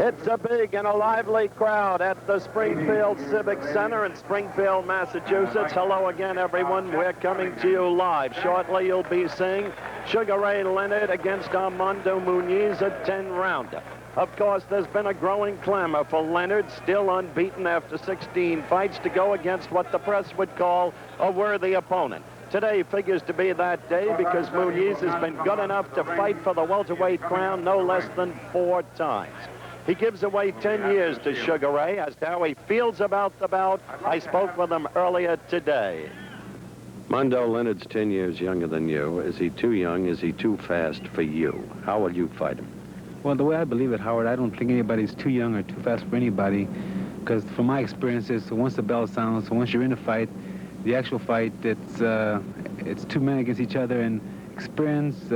It's a big and a lively crowd at the Springfield Civic Center in Springfield, Massachusetts. Hello again, everyone. We're coming to you live. Shortly, you'll be seeing Sugar Ray Leonard against Mando, Muniz, a 10-rounder. Of course, there's been a growing clamor for Leonard, still unbeaten after 16 fights, to go against what the press would call a worthy opponent. Today figures to be that day because Muniz has been good enough to fight for the welterweight crown no less than 4 times. He gives away 10 years to Sugar Ray. As to how he feels about the bout, I spoke with him earlier today. Mando, Leonard's 10 years younger than you. Is he too young? Is he too fast for you? How will you fight him? Well, the way I believe it, Howard, I don't think anybody's too young or too fast for anybody, because from my experiences, once the bell sounds, once you're in a fight, the actual fight, it's 2 men against each other, and experience,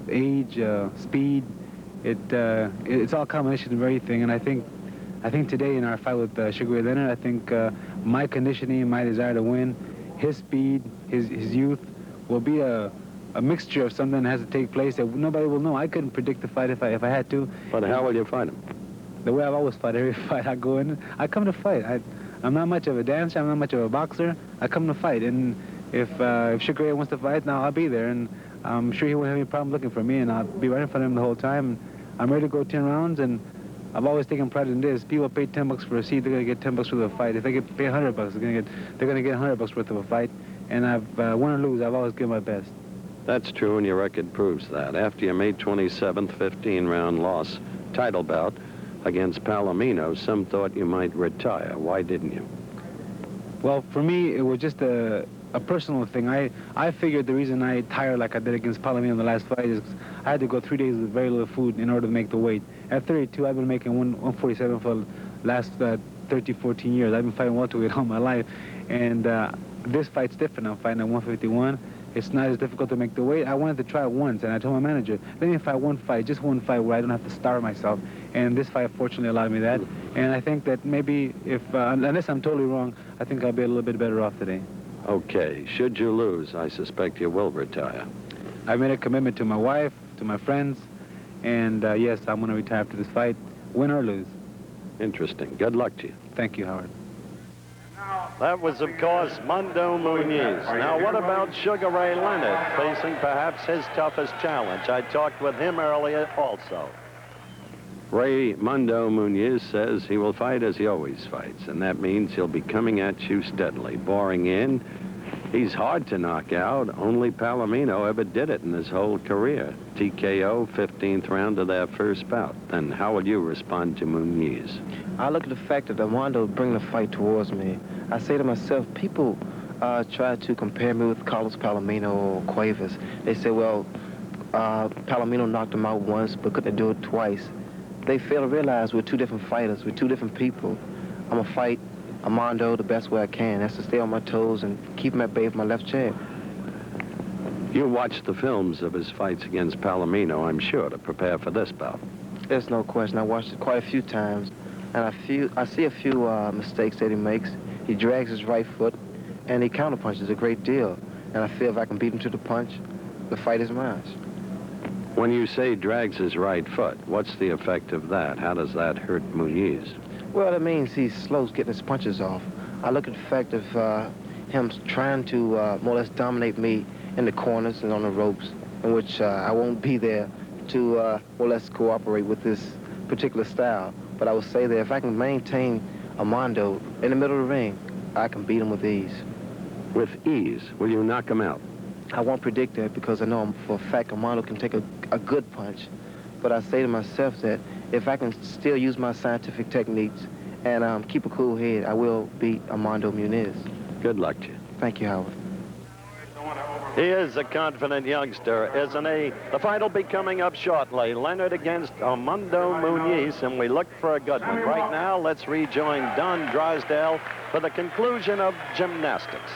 age, speed, it's all a combination of everything. And I think today in our fight with Sugar Ray Leonard, I think my conditioning, my desire to win, his speed, his youth will be a mixture of something that has to take place that nobody will know. I couldn't predict the fight if I had to. But how will you fight him? The way I've always fought every fight I go in, I come to fight. I'm not much of a dancer, I'm not much of a boxer. I come to fight, and if Sugar Ray wants to fight, now I'll be there, and I'm sure he won't have any problem looking for me, and I'll be right in front of him the whole time. I'm ready to go 10 rounds, and I've always taken pride in this. People pay $10 for a seat, they're going to get $10 for the fight. If they pay $100, they're going to get $100 worth of a fight. And I've win or lose, I've always given my best. That's true, and your record proves that. After your May 27th 15-round loss title bout against Palomino, some thought you might retire. Why didn't you? Well, for me, it was just a personal thing. I figured the reason I tired like I did against Palomino in the last fight is I had to go 3 days with very little food in order to make the weight. At 32, I've been making 147 for the last 13, 14 years. I've been fighting welterweight all my life, and this fight's different. I'm fighting at 151. It's not as difficult to make the weight. I wanted to try it once, and I told my manager, let me fight one fight, just one fight where I don't have to starve myself. And this fight fortunately allowed me that. And I think that maybe if, unless I'm totally wrong, I think I'll be a little bit better off today. Okay. Should you lose, I suspect you will retire. I made a commitment to my wife, to my friends, and yes, I'm going to retire after this fight, win or lose. Interesting. Good luck to you. Thank you, Howard. That was, of course, Mando Muniz. Now, what about Sugar Ray Leonard, facing perhaps his toughest challenge? I talked with him earlier also. Mando Muniz says he will fight as he always fights, and that means he'll be coming at you steadily, boring in. He's hard to knock out. Only Palomino ever did it in his whole career. TKO, 15th round of their first bout. Then how will you respond to Muniz? I look at the fact that Mando bring the fight towards me. I say to myself, people try to compare me with Carlos Palomino or Cuevas. They say, well, Palomino knocked him out once, but couldn't do it twice. They fail to realize we're 2 different fighters. We're 2 different people. I'm going to fight Mando the best way I can. That's to stay on my toes and keep him at bay with my left jab. You watched the films of his fights against Palomino, I'm sure, to prepare for this bout. There's no question. I watched it quite a few times, and I see a few mistakes that he makes. He drags his right foot, and he counterpunches a great deal. And I feel if I can beat him to the punch, the fight is mine. When you say drags his right foot, what's the effect of that? How does that hurt Muniz? Well, it means he's slow getting his punches off. I look at the fact of him trying to more or less dominate me in the corners and on the ropes, in which I won't be there to more or less cooperate with this particular style. But I would say that if I can maintain Mando in the middle of the ring, I can beat him with ease. With ease? Will you knock him out? I won't predict that because I know for a fact Mando can take a good punch. But I say to myself that if I can still use my scientific techniques and keep a cool head, I will beat Mando Muniz. Good luck to you. Thank you, Howard. He is a confident youngster, isn't he? The fight will be coming up shortly. Leonard against Mando Muniz, and we look for a good one. Right now, let's rejoin Don Drysdale for the conclusion of gymnastics.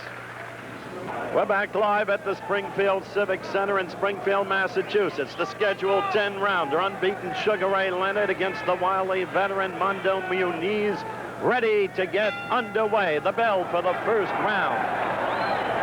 We're back live at the Springfield Civic Center in Springfield, Massachusetts. The scheduled 10-rounder, unbeaten Sugar Ray Leonard against the wily veteran Mando Muniz, ready to get underway. The bell for the first round.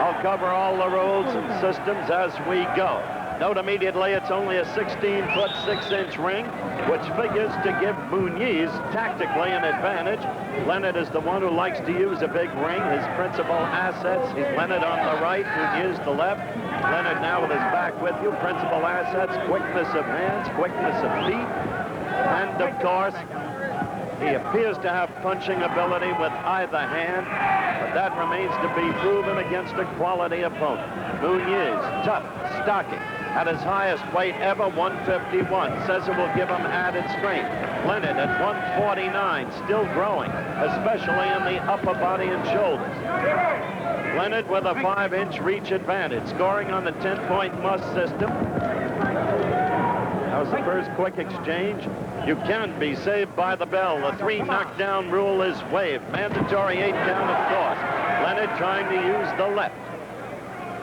I'll cover all the rules and systems as we go. Note immediately it's only a 16-foot 6-inch ring, which figures to give Muniz tactically an advantage. Leonard is the one who likes to use a big ring. His principal assets, Leonard on the right, Muniz the left. Leonard now with his back with you. Principal assets, quickness of hands, quickness of feet, and of course, he appears to have punching ability with either hand, but that remains to be proven against a quality opponent. Muniz, tough, stocky, at his highest weight ever, 151. Says it will give him added strength. Leonard at 149, still growing, especially in the upper body and shoulders. Leonard with a 5-inch reach advantage, scoring on the 10-point must system. That was the first quick exchange. You can be saved by the bell. The 3 knockdown rule is waived. Mandatory 8 count, of course. Leonard trying to use the left.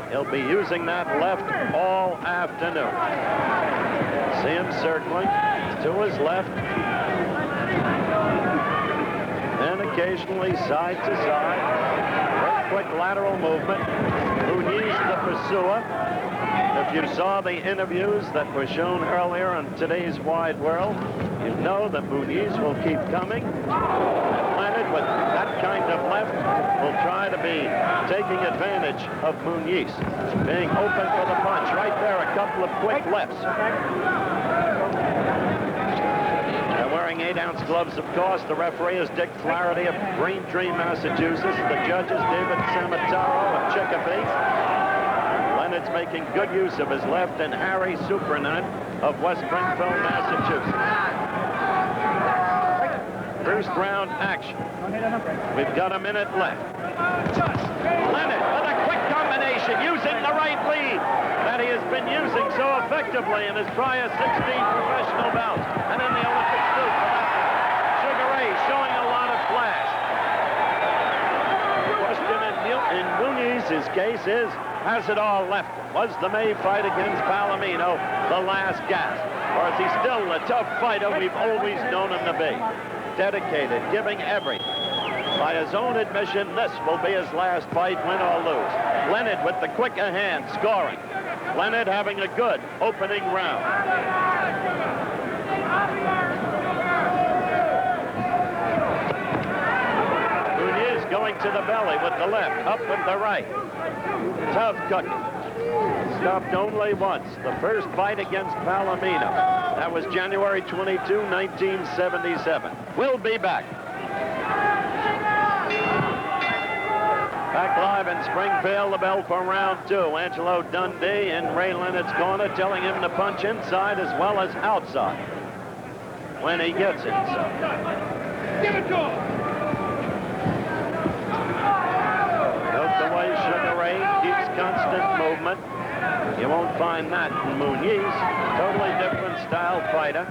He'll be using that left all afternoon. See him circling to his left. And occasionally side to side. Very quick lateral movement. Muniz the pursuer. If you saw the interviews that were shown earlier on today's Wide World, you know that Muniz will keep coming. And Leonard, with that kind of left, will try to be taking advantage of Muniz. Being open for the punch. Right there, a couple of quick lefts. They're wearing 8-ounce gloves, of course. The referee is Dick Flaherty of Braintree, Massachusetts. The judges, David Samataro of Chicopee. Leonard's making good use of his left, and Harry Supernant of West Springfield, Massachusetts. First round action. We've got a minute left. Leonard with a quick combination, using the right lead that he has been using so effectively in his prior 16 professional bouts, and in the Olympics too, for that matter. Sugar Ray showing a lot of flash. The question in Muniz's case is, has it all left him? Was the May fight against Palomino the last gasp? Or is he still the tough fighter we've always known him to be? Dedicated, giving everything. By his own admission, this will be his last fight, win or lose. Leonard with the quicker hand, scoring. Leonard having a good opening round. Muniz going to the belly with the left, up with the right. Tough cooking. Stopped only once. The first fight against Palomino. That was January 22, 1977. We'll be back. Back live in Springfield, the bell for round 2. Angelo Dundee in Ray Leonard's corner, telling him to punch inside as well as outside when he gets inside. Give it to him. Note the way Sugar Ray keeps constant movement. You won't find that in Muniz. Totally different style fighter.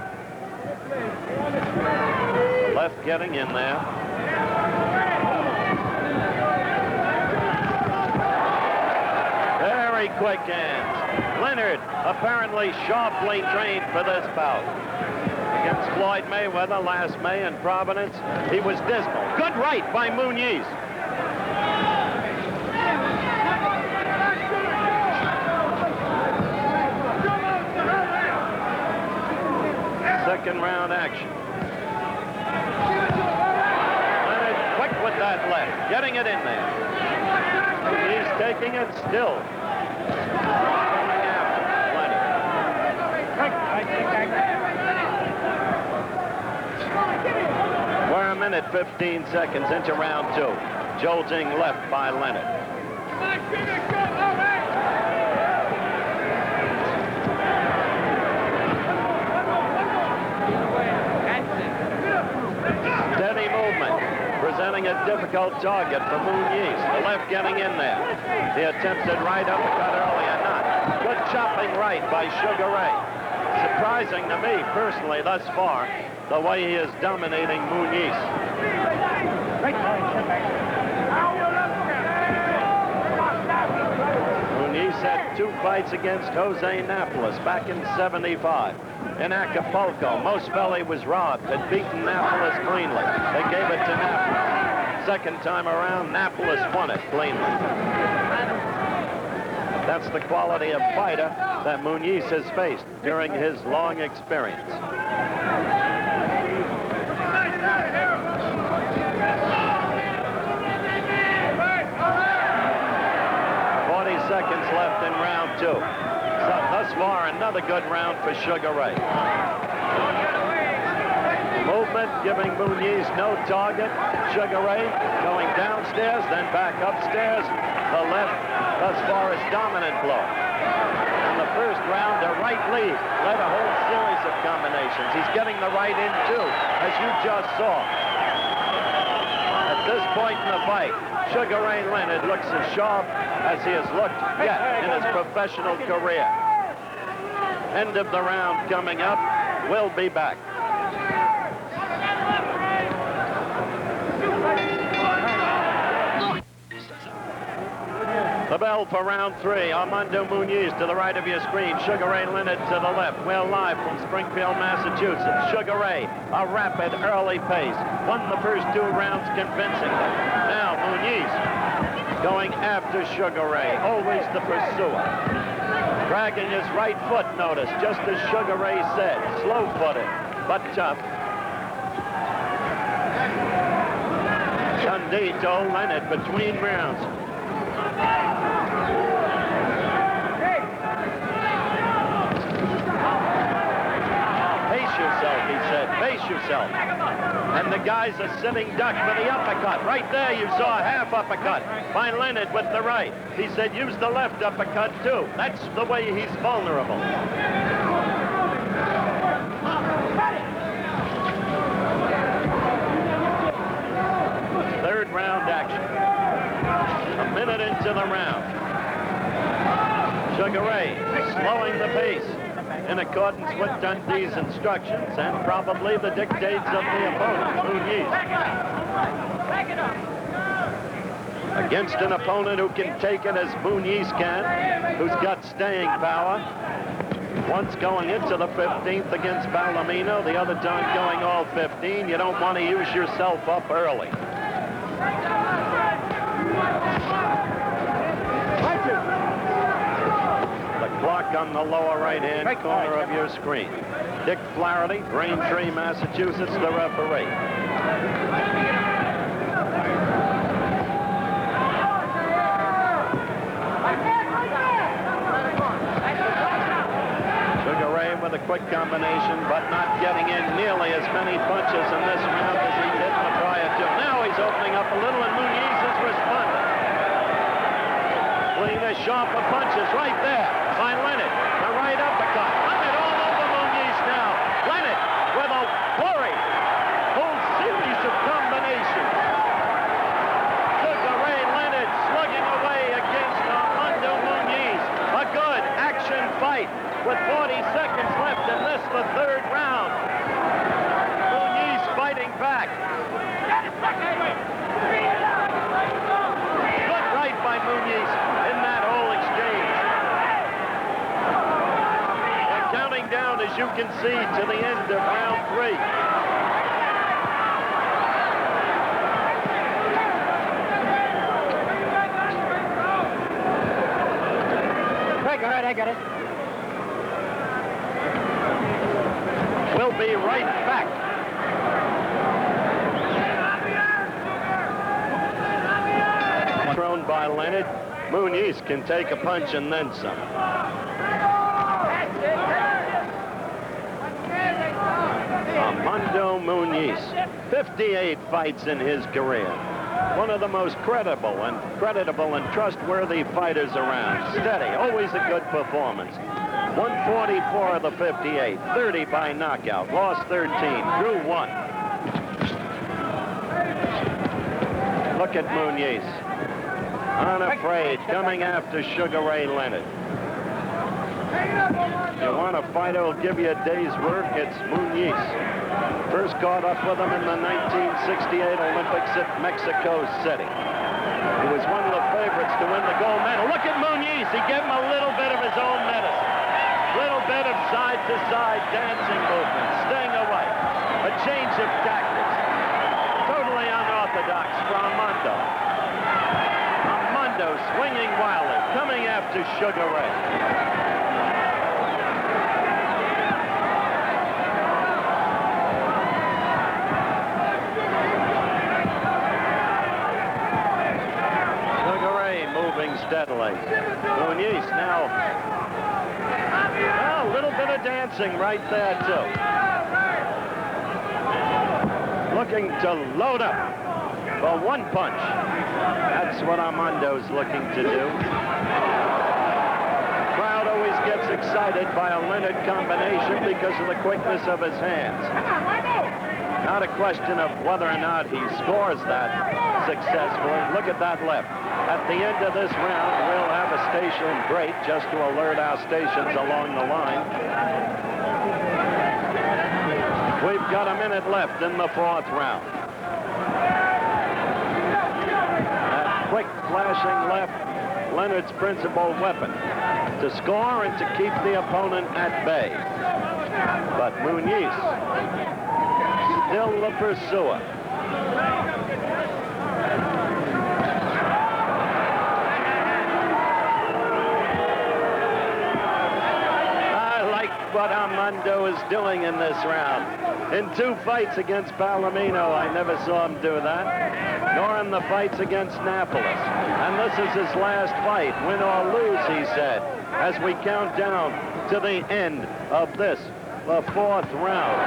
The left getting in there. Very quick hands. Leonard apparently sharply trained for this bout. Against Floyd Mayweather last May in Providence, he was dismal. Good right by Muniz. Second round action. Leonard quick with that left, getting it in there. He's taking it still. Coming after Leonard. We're a minute 15 seconds into round 2. Jolting left by Leonard. Steady movement, presenting a difficult target for Muniz. The left getting in there. The attempted right uppercut earlier, not. Good chopping right by Sugar Ray. Surprising to me, personally, thus far, the way he is dominating Muniz. Muniz had 2 fights against Jose Napoles back in '75. In Acapulco, most felt he was robbed, had beaten Napoles cleanly. They gave it to Napoles. Second time around, Napoles won it cleanly. That's the quality of fighter that Muniz has faced during his long experience. Seconds left in round 2. So thus far, another good round for Sugar Ray. Movement giving Muniz no target. Sugar Ray going downstairs, then back upstairs. The left thus far is dominant blow. In the first round, the right lead led a whole series of combinations. He's getting the right in too, as you just saw. At this point in the fight, Sugar Ray Leonard looks as sharp as he has looked yet in his professional career. End of the round coming up. We'll be back. The bell for round 3. Armando Muniz to the right of your screen. Sugar Ray Leonard to the left. We're live from Springfield, Massachusetts. Sugar Ray, a rapid early pace. Won the first 2 rounds convincingly. Now Muniz going after Sugar Ray. Always the pursuer. Dragging his right foot, notice, just as Sugar Ray said. Slow-footed, but tough. Dundee told Leonard between rounds. Pace yourself, he said. Pace yourself. And the guys are sitting duck for the uppercut. Right there, you saw a half uppercut by Leonard with the right. He said, use the left uppercut, too. That's the way he's vulnerable. Third round action. A minute into the round. Sugar Ray slowing the pace in accordance with Dundee's instructions and probably the dictates of the opponent, Muniz. Against an opponent who can take it as Muniz can, who's got staying power. Once going into the 15th against Palomino, the other time going all 15. You don't want to use yourself up early. The clock on the lower right-hand corner of your screen. Dick Flaherty, Braintree, Massachusetts, the referee. Sugar Ray with a quick combination, but not getting in nearly as many punches in this round as he did in the prior 2. Now he's opening up a little, and Muniz is responding. Cleaner, sharper punches right there by Leonard. The right uppercut. Leonard all over Muniz now. Leonard with a flurry. Whole series of combinations. Sugar Ray Leonard slugging away against Armando Muniz. A good action fight with 40 seconds left in this, the third round. Muniz fighting back. Good right by Muniz in that whole exchange. They're counting down, as you can see, to the end of round 3. All right, I got it. We'll be right back. Thrown by Leonard. Muniz can take a punch and then some. Mando Muniz, 58 fights in his career. One of the most credible and trustworthy fighters around. Steady, always a good performance. 144 of the 58, 30 by knockout, lost 13, drew 1. Look at Muniz. Unafraid, coming after Sugar Ray Leonard. You want a fighter who'll give you a day's work, it's Muniz. First caught up with him in the 1968 Olympics at Mexico City. He was one of the favorites to win the gold medal. Look at Muniz. He gave him a little bit of his own medicine. Little bit of side-to-side dancing movement, staying away. A change of tactics. Totally unorthodox from Mando. Mando swinging wildly, coming after Sugar Ray. Sugar Ray moving steadily. Muniz now, well, a little bit of dancing right there, too. Looking to load up for one punch. That's what Armando's looking to do. Crowd always gets excited by a Leonard combination because of the quickness of his hands. Not a question of whether or not he scores that successfully. Look at that left. At the end of this round, we'll have a station break just to alert our stations along the line. We've got a minute left in the fourth round. That quick flashing left, Leonard's principal weapon to score and to keep the opponent at bay. But Muniz, still the pursuer. What Mando is doing in this round. In 2 fights against Palomino, I never saw him do that, nor in the fights against Napoles. And this is his last fight, win or lose, he said, as we count down to the end of this, the fourth round.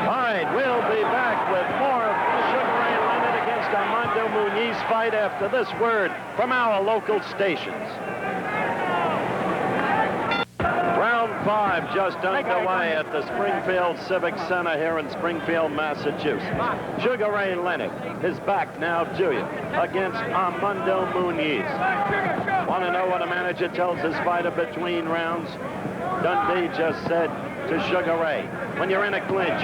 All right, we'll be back with more of Sugar Ray Leonard against Armando Muniz fight after this word from our local stations. Round 5 just underway at the Springfield Civic Center here in Springfield, Massachusetts. Sugar Ray Leonard is back now to you against Armando Muniz. Want to know what a manager tells his fighter between rounds? Dundee just said to Sugar Ray, when you're in a clinch,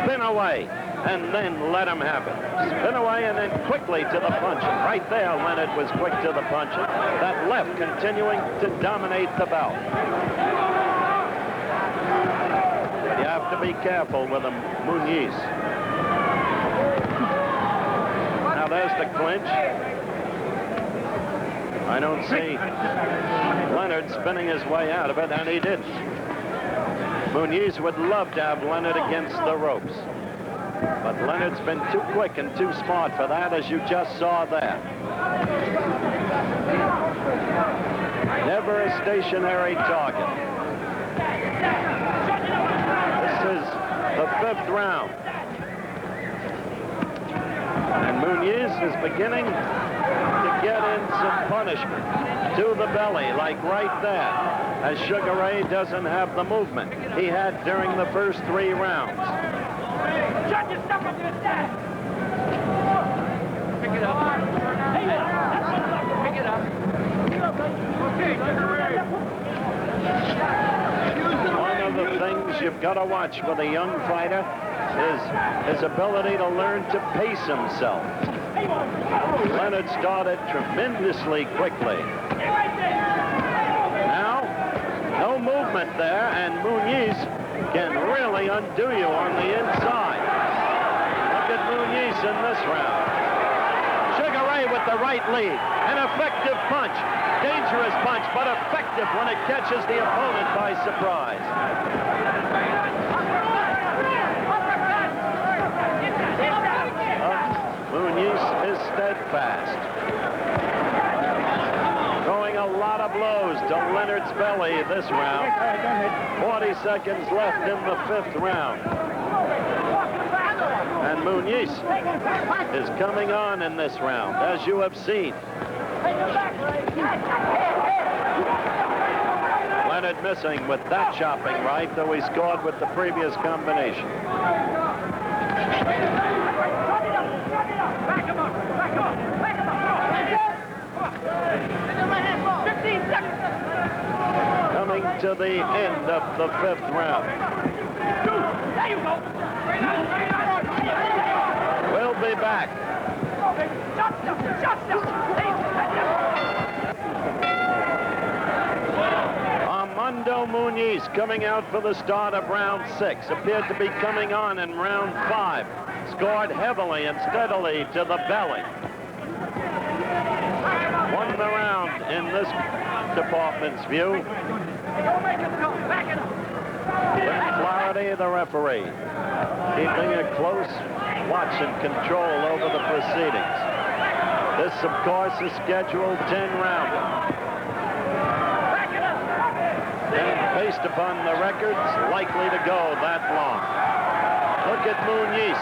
spin away and then let him have it. Spin away and then quickly to the punching. Right there, Leonard was quick to the punching. That left continuing to dominate the bout. You have to be careful with him, Muniz. Now there's the clinch. I don't see Leonard spinning his way out of it, and he didn't. Muniz would love to have Leonard against the ropes. But Leonard's been too quick and too smart for that, as you just saw there. Never a stationary target. This is the 5th round. And Muniz is beginning to get in some punishment to the belly, like right there, as Sugar Ray doesn't have the movement he had during the first 3 rounds. Shut your stuff up your dad! Pick it up. Pick it up. One of the things you've got to watch with a young fighter is his ability to learn to pace himself. Leonard started tremendously quickly. Now, no movement there, and Muniz can really undo you on the inside. Look at Muniz in this round. Sugar Ray with the right lead. An effective punch. Dangerous punch, but effective when it catches the opponent by surprise. Muniz is steadfast. Throwing a lot of blows to Leonard's belly this round. 40 seconds left in the 5th round. And Muniz is coming on in this round, as you have seen. Leonard missing with that chopping right, though he scored with the previous combination. Back him up! Back him up! Back him up! 15 seconds! Coming to the end of the 5th round. There you go! We'll be back. Armando Muniz coming out for the start of round 6. Appeared to be coming on in round 5. Scored heavily and steadily to the belly. won the round in this department's view. With Flaherty, the referee, keeping a close watch and control over the proceedings. This, of course, is scheduled 10-rounder. And based upon the records, likely to go that long. Look at Muniz.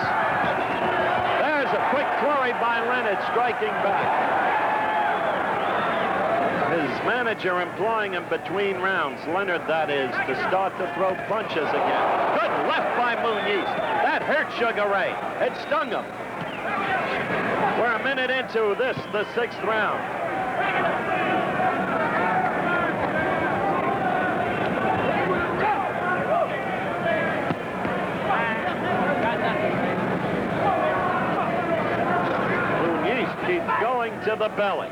There's a quick flurry by Leonard, striking back. His manager employing him between rounds, Leonard that is, to start to throw punches again. Good left by Muniz. That hurt Sugar Ray. It stung him. We're a minute into this, the 6th round. Muniz keeps going to the belly.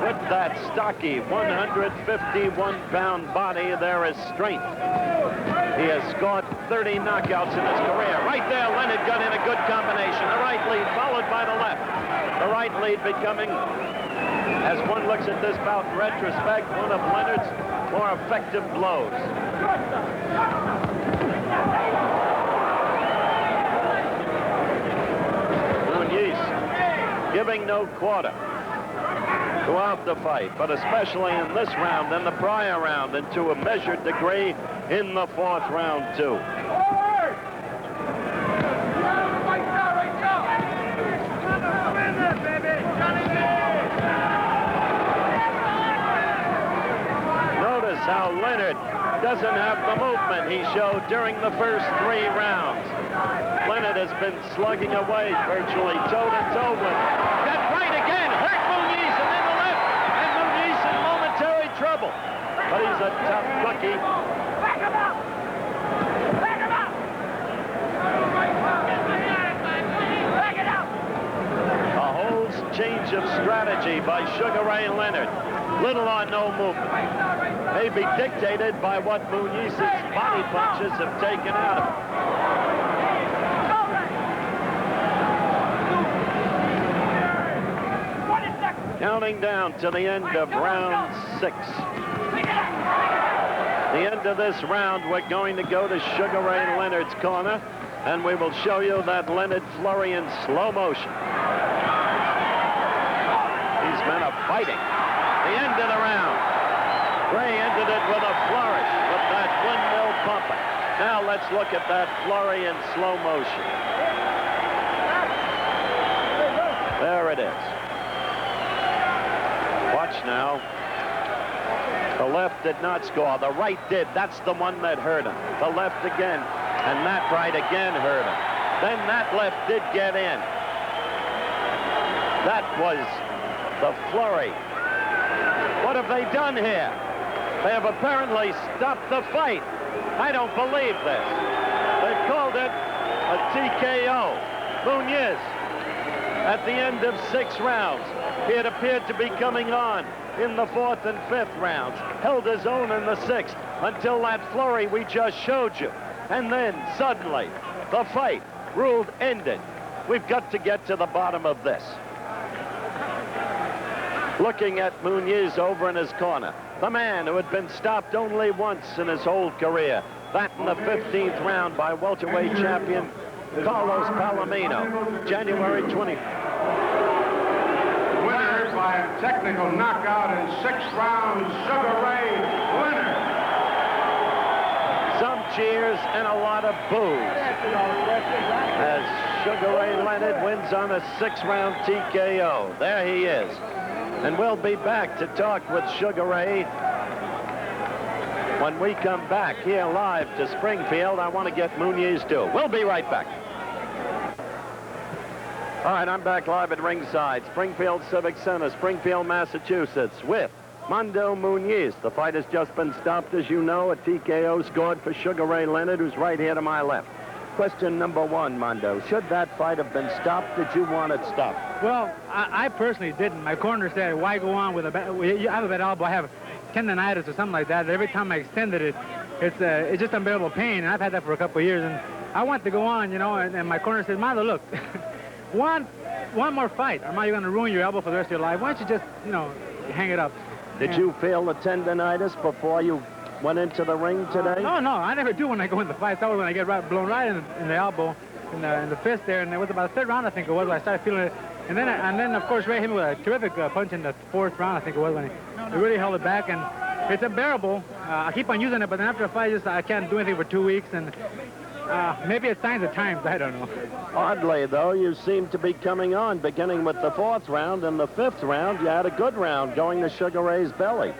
With that stocky 151-pound body, there is strength. He has scored 30 knockouts in his career. Right there, Leonard got in a good combination. The right lead followed by the left. The right lead becoming, as one looks at this bout in retrospect, one of Leonard's more effective blows. Muniz giving no quarter throughout the fight, but especially in this round and the prior round, and to a measured degree in the 4th round, too. Notice how Leonard doesn't have the movement he showed during the first 3 rounds. Leonard has been slugging away virtually toe-to-toe with him. That right again hurt Muniz, and then the left, and Muniz in momentary trouble. But he's a tough cookie. Back him up! Back him up! Back it up! A whole change of strategy by Sugar Ray Leonard. Little or no movement. May be dictated by what Muniz's body punches have taken out of him. Counting down to the end of round 6. The end of this round, we're going to go to Sugar Ray Leonard's corner, and we will show you that Leonard flurry in slow motion. These men are fighting. The end of the round. Ray ended it with a flourish with that windmill pumper. Now let's look at that flurry in slow motion. There it is. Watch now. The left did not score. The right did. That's the one that hurt him. The left again. And that right again hurt him. Then that left did get in. That was the flurry. What have they done here? They have apparently stopped the fight. I don't believe this. They've called it a TKO. Muniz, at the end of 6 rounds, he had appeared to be coming on in the 4th and 5th rounds, held his own in the 6th until that flurry we just showed you. And then, suddenly, the fight ruled ended. We've got to get to the bottom of this. Looking at Muniz over in his corner, the man who had been stopped only once in his whole career, that in the 15th round by welterweight champion Carlos Palomino, January 20th. Winner by a technical knockout in 6 rounds, Sugar Ray Leonard. Some cheers and a lot of boos as Sugar Ray Leonard wins on a 6-round TKO. There he is. And we'll be back to talk with Sugar Ray when we come back here live to Springfield. I want to get Muniz too. We'll be right back. All right, I'm back live at ringside, Springfield Civic Center, Springfield, Massachusetts, with Mando Muniz. The fight has just been stopped, as you know. A TKO scored for Sugar Ray Leonard, who's right here to my left. Question number 1, Mando. Should that fight have been stopped? Did you want it stopped? Well, I personally didn't. My corner said, why go on with a bad... I have a bad elbow. I have tendonitis or something like that. Every time I extended it, it's just unbearable pain. And I've had that for a couple of years. And I want to go on, you know, and my corner said, Mando, look, one more fight. Or am I going to ruin your elbow for the rest of your life? Why don't you just, you know, hang it up? Did you feel the tendonitis before you went into the ring today? No, I never do when I go into fights. That was when I get blown right in the elbow, in the fist there, and it was about the third round, I think it was, when I started feeling it. And then of course, Ray hit me with a terrific punch in the fourth round, I think it was, when he really held it back. And it's unbearable. I keep on using it, but then after a fight, I can't do anything for 2 weeks, and maybe it's signs of times, I don't know. Oddly, though, you seem to be coming on, beginning with the fourth round. And the fifth round, you had a good round going to Sugar Ray's belly.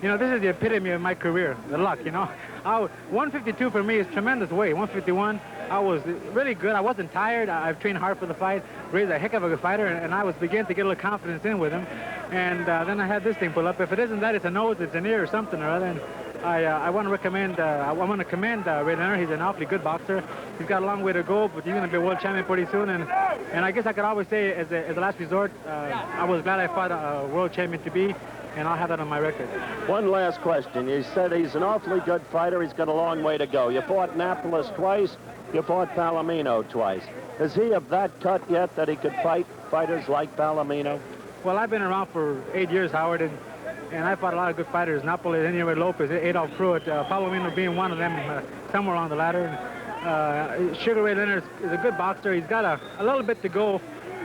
You know, this is the epitome of my career, the luck, you know. 152 for me is tremendous weight. 151, I was really good. I wasn't tired. I've trained hard for the fight. Ray's a heck of a good fighter, and I was beginning to get a little confidence in with him. And then I had this thing pull up. If it isn't that, it's a nose, it's an ear, or something or other. And I want to recommend, I want to commend Ray Leonard. He's an awfully good boxer. He's got a long way to go, but he's going to be a world champion pretty soon. And I guess I could always say, as a last resort, I was glad I fought a world champion to be, and I'll have that on my record. One last question. You said he's an awfully good fighter. He's got a long way to go. You fought Annapolis twice. You fought Palomino twice. Is he of that cut yet that he could fight fighters like Palomino? Well, I've been around for 8 years, Howard, and I fought a lot of good fighters. Napoli, Leonard, Lopez, Adolf Pruitt, Palomino being one of them, somewhere on the ladder. Sugar Ray Leonard is a good boxer. He's got a little bit to go.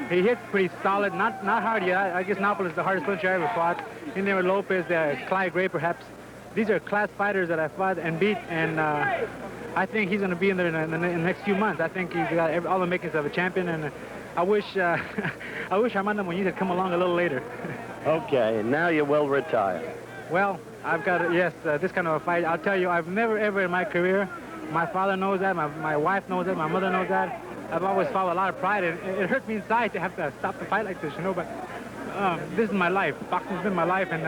He hits pretty solid, not hard yet. I guess Napoli is the hardest puncher I ever fought. Leonard Lopez, Clyde Gray, perhaps. These are class fighters that I fought and beat, and I think he's going to be in there in the next few months. I think he's got all the makings of a champion, and I wish Mando Muniz had come along a little later. Okay, now you will retire. Well, I've got, yes, this kind of a fight. I'll tell you, I've never ever in my career, my father knows that, my wife knows that, my mother knows that, I've always felt a lot of pride, and it hurts me inside to have to stop the fight like this, you know, but this is my life. Boxing's been my life, and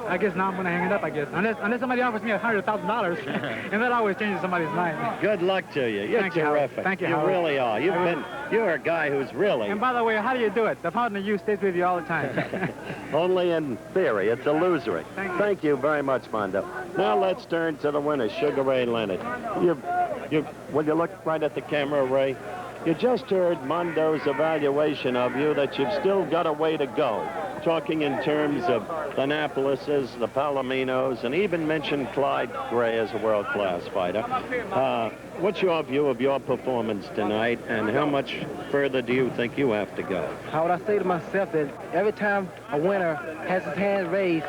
I guess now I'm going to hang it up, I guess. Unless somebody offers me $100,000, and that always changes somebody's mind. Good luck to you. You're terrific. Thank you, You Howard. really are. You're a guy who's really... And by the way, how do you do it? The fountain of youth stays with you all the time. Only in theory. It's illusory. Thank you. Very much, Mando. Now let's turn to the winner, Sugar Ray Leonard. Will you look right at the camera, Ray? You just heard Mando's evaluation of you that you've still got a way to go, talking in terms of the Annapolises, the Palominos, and even mentioned Clyde Gray as a world-class fighter. What's your view of your performance tonight, and how much further do you think you have to go? How would I say to myself that every time a winner has his hand raised,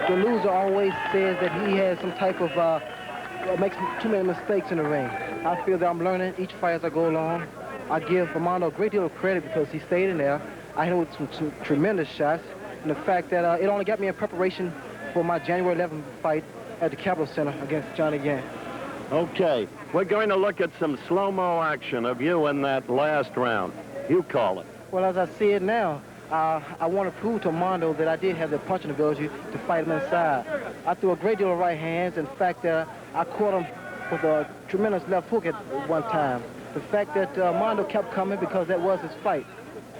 the loser always says that he has some type of, makes too many mistakes in the ring. I feel that I'm learning each fight as I go along. I give Mando a great deal of credit because he stayed in there. I hit him with some tremendous shots. And the fact that it only got me in preparation for my January 11th fight at the Capitol Center against Johnny Gant. Okay, we're going to look at some slow-mo action of you in that last round. You call it. Well, as I see it now, I want to prove to Mando that I did have the punching ability to fight him inside. I threw a great deal of right hands. In fact, I caught him with a tremendous left hook at one time. The fact that Mando kept coming because that was his fight.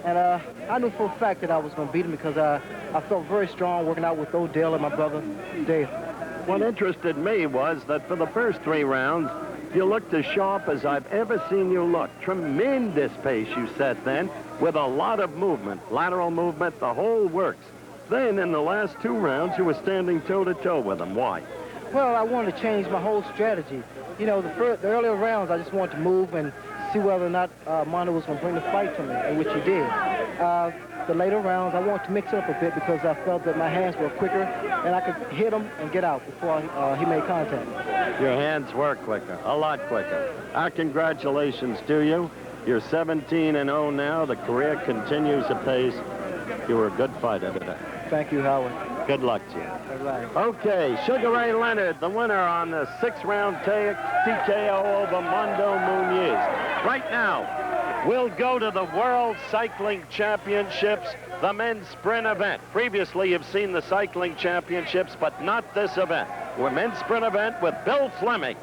And I knew for a fact that I was going to beat him because I felt very strong working out with Odell and my brother, Dave. What interested me was that for the first 3 rounds, you looked as sharp as I've ever seen you look. Tremendous pace you set then, with a lot of movement, lateral movement, the whole works. Then in the last 2 rounds, you were standing toe-to-toe with him. Why? Well, I wanted to change my whole strategy. You know, the earlier rounds, I just wanted to move and see whether or not Mando was going to bring the fight to me, and which he did. The later rounds, I wanted to mix it up a bit because I felt that my hands were quicker and I could hit him and get out before he made contact. Your hands were quicker, a lot quicker. Our congratulations to you. You're 17-0 now. The career continues apace. You were a good fighter today. Thank you, Howard. Good luck to you. All right. Okay, Sugar Ray Leonard, the winner on the 6-round TKO over Mando Muniz. Right now, we'll go to the World Cycling Championships, the men's sprint event. Previously, you've seen the cycling championships, but not this event. We're men's sprint event with Bill Fleming.